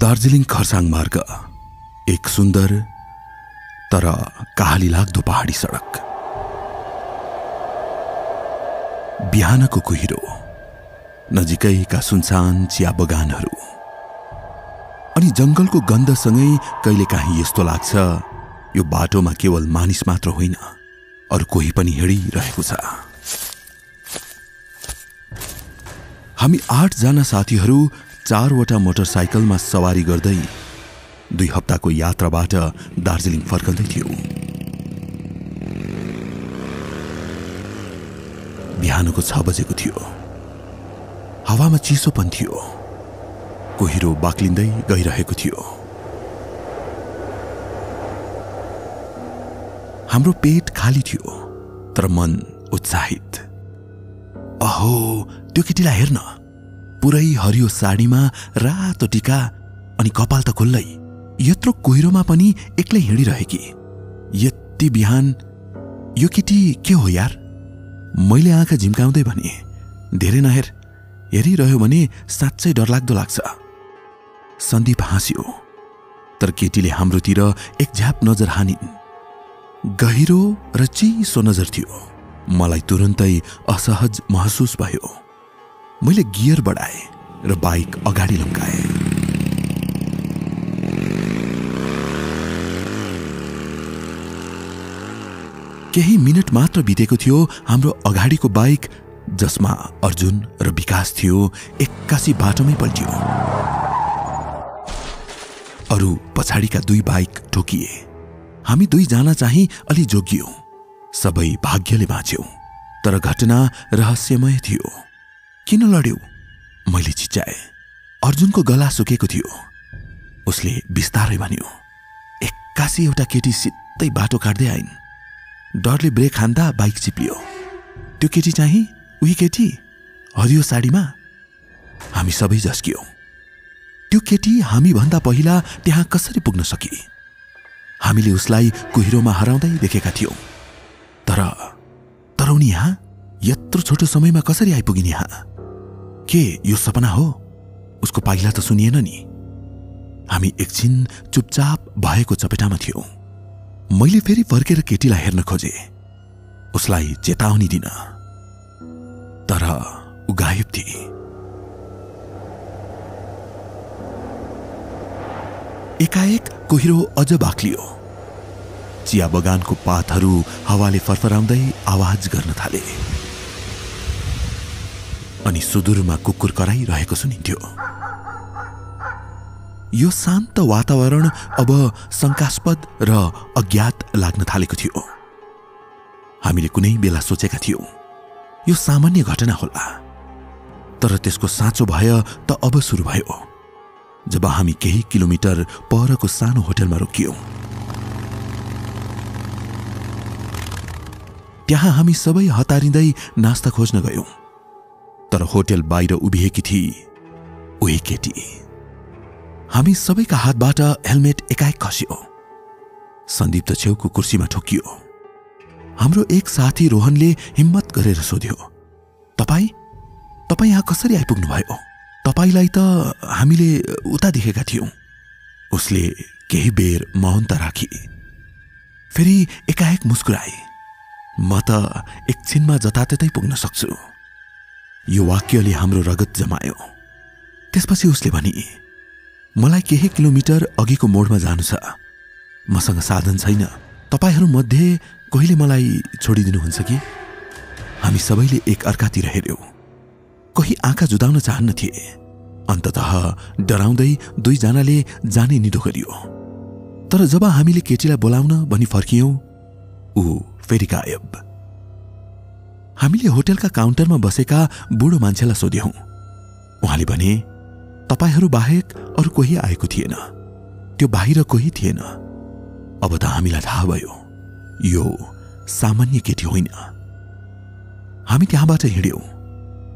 दार्जिलिङ खरसाङ मार्ग एक सुन्दर तर कहाली लाग्दो पहाडी सडक। बिहानको कुहिरो, नजिकैका सुनसान चिया बगानहरू अनि जंगलको गन्धसँगै कहिलेकाहीँ यस्तो लाग्छ यो बाटोमा केवल मानिस मात्र होइन, अरू कोही पनि हिँडिरहेको छ। हामी 8 जना साथीहरू 4 वटा मोटरसाइकलमा सवारी गर्दै 2 हप्ताको यात्राबाट दार्जिलिङ फर्कँदै थियौं। बिहानको 6 बजेको थियो। हावामा चिसोपन थियो। कुहिरो बाक्लिँदै गइरहेको थियो। हाम्रो पेट खाली थियो तर मन उत्साहित। अहो, त्यो केटीलाई हेर्न, पुरै हरियो साडीमा, रातो टीका अनि कपाल त खुल्लै, यत्रो कुहिरोमा पनि एक्लै हिँडिरहेकी। यति बिहान यो केटी के हो यार? मैले आँखा झिम्काउँदै भने, धेरै नहेर, हेरिरह्यो भने साँच्चै डरलाग्दो लाग्छ। सन्दीप हाँस्यो, तर केटीले हाम्रोतिर एक झ्याप नजर हानिन्। गहिरो र चिसो नजर थियो। मलाई तुरुन्तै असहज महसुस भयो। मैले गियर बढाएँ र बाइक अगाडि लम्काएँ। केही मिनट मात्र बितेको थियो, हाम्रो अगाडिको बाइक, जसमा अर्जुन र विकास थियो, एक्कासी बाटोमै पल्टियो। अरू पछाडिका 2 बाइक ठोकिए। हामी 2 जना चाहिँ अलि जोगियौं। सबै भाग्यले बाँच्यौं। तर घटना रहस्यमय थियो। किन लड्यौ? मैले चिच्याए। अर्जुनको गला सुकेको थियो। उसले बिस्तारै भन्यो, एक्कासी एउटा केटी सिधै बाटो काट्दै आइन्। डरले ब्रेक हान्दा बाइक चिप्लियो। त्यो केटी चाहिँ उही केटी, हरियो साडीमा। हामी सबै झस्कियौं। त्यो केटी हामी भन्दा पहिला त्यहाँ कसरी पुग्न सकी? हामीले उसलाई कुहिरोमा हराउँदै देखेका थियौं। तर उनी यहाँ यत्रो छोटो समयमा कसरी आइपुगिन् यहाँ? के यो सपना हो? उसको पाइला त सुनिएन नि। हामी एकछिन चुपचाप भएको चपेटामा थियौं। मैले फेरि फर्केर केटीलाई हेर्न खोजे, उसलाई चेतावनी दिन, तर उ गायब थिए। एकाएक कुहिरो अझ बाक्लियो। चिया बगानको पातहरू हावाले फरफराउँदै आवाज गर्न थाले अनि सुदूरमा कुकुर कराइरहेको सुनिन्थ्यो। यो शान्त वातावरण अब शंकास्पद र अज्ञात लाग्न थालेको थियो। हामीले कुनै बेला सोचेका थियौं यो सामान्य घटना होला, तर त्यसको साँचो भय त अब सुरु भयो जब हामी केही किलोमिटर परको सानो होटलमा रोकियौं। त्यहाँ हामी सबै हतारिँदै नास्ता खोज्न गयौं, तर होटल बाहिर उभिएकी थिई उही केटी। हामी सबैका हातबाट हेलमेट एकाएक खस्यो। सन्दीप त छेउको कुर्सीमा ठोकियो। हाम्रो एक साथी रोहनले हिम्मत गरेर सोध्यो, तपाईँ यहाँ कसरी आइपुग्नु भयो? तपाईलाई त हामीले उता देखेका थियौं। उसले केही बेर मौनता राखी, फेरि एकाएक मुस्कुराए, म त एकछिनमा जताततै पुग्न सक्छु। यो वाक्यले हाम्रो रगत जमायो। त्यसपछि उसले भनी, मलाई केही किलोमिटर अघिको मोडमा जानु छ, मसँग साधन छैन। तपाईहरू मध्ये कोहीले मलाई छोडिदिनुहुन्छ कि? हामी सबैले एक अर्कातिर हेर्यौं। कोही आँखा जुदाउन चाहन्न थिए। अन्ततः डराउँदै 2 जनाले जाने निदो गरियो। तर जब हामीले केटीलाई बोलाउन भनी फर्कियौं, ऊ फेरि गायब। हामीले होटलका काउन्टरमा बसेका बुढो मान्छेलाई सोध्यौं। उहाँले भने, तपाईहरू बाहेक अरू कोही आएको थिएन, त्यो बाहिर कोही थिएन। अब त हामीलाई थाहा भयो यो सामान्य केटी होइन। हामी त्यहाँबाट हिँड्यौं,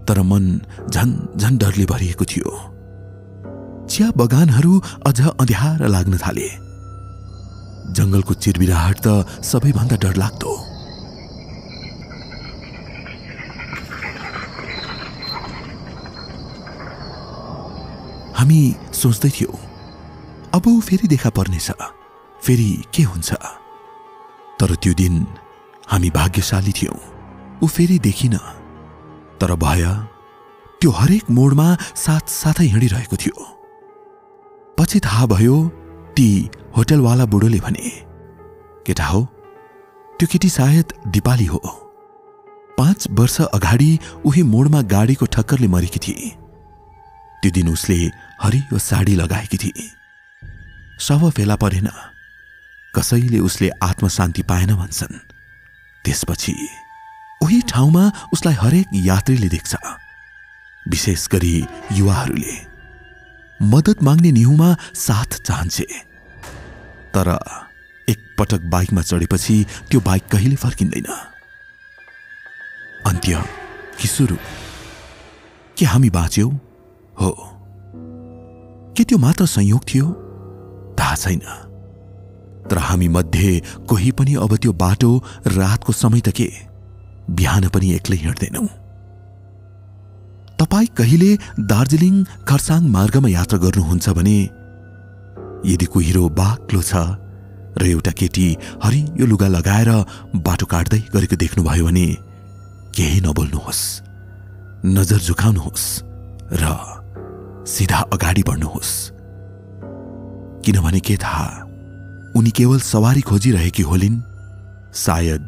तर मन झन डरले भरिएको थियो। चिया बगानहरू अझ अँध्यार लाग्न थाले। जंगलको चिरबिराहट त सबैभन्दा डरलाग्दो। हामी सोच्दै थियौं अब ऊ फेरि देखा पर्नेछ, फेरि के हुन्छ। तर त्यो दिन हामी भाग्यशाली थियौं, ऊ फेरि देखिन। तर भय त्यो हरेक मोडमा साथसाथै हिँडिरहेको थियो। पछि थाहा भयो ती होटलवाला बुढोले भने, केटा हो, त्यो केटी सायद दिपाली हो। 5 वर्ष अगाडि उही मोडमा गाडीको ठक्करले मरेकी थिए। त्यो दिन उसले हरियो साडी लगाएकी थिए। शव फेला परेन, कसैले उसले आत्मशान्ति पाएन भन्छन्। त्यसपछि उही ठाउँमा उसलाई हरेक यात्रीले देख्छ, विशेष गरी युवाहरूले। मद्दत माग्ने निहुमा साथ चाहन्छे। तर एक पटक बाइकमा चढेपछि त्यो बाइक कहिले फर्किँदैन। अन्त्य कि सुरु? के हामी बाँच्यौं? हो। के त्यो मात्र संयोग थियो? थाहा छैन। तर हामी मध्ये कोही पनि अब त्यो बाटो रातको समय त के, बिहान पनि एक्लै हिँड्दैनौं। तपाई कहिले दार्जिलिङ खरसाङ मार्गमा यात्रा गर्नुहुन्छ भने यदि कुहिरो बाक्लो छ र एउटा केटी हरियो लुगा लगाएर बाटो काट्दै गरेको देख्नुभयो भने केही नबोल्नुहोस्, नजर झुकाउनुहोस् र सीधा अगाडि बढ्नुहोस्। किनभने के थाहा, उनी केवल सवारी खोजिरहेकी होलिन्, सायद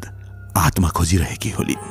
आत्मा खोजिरहेकी होलिन्।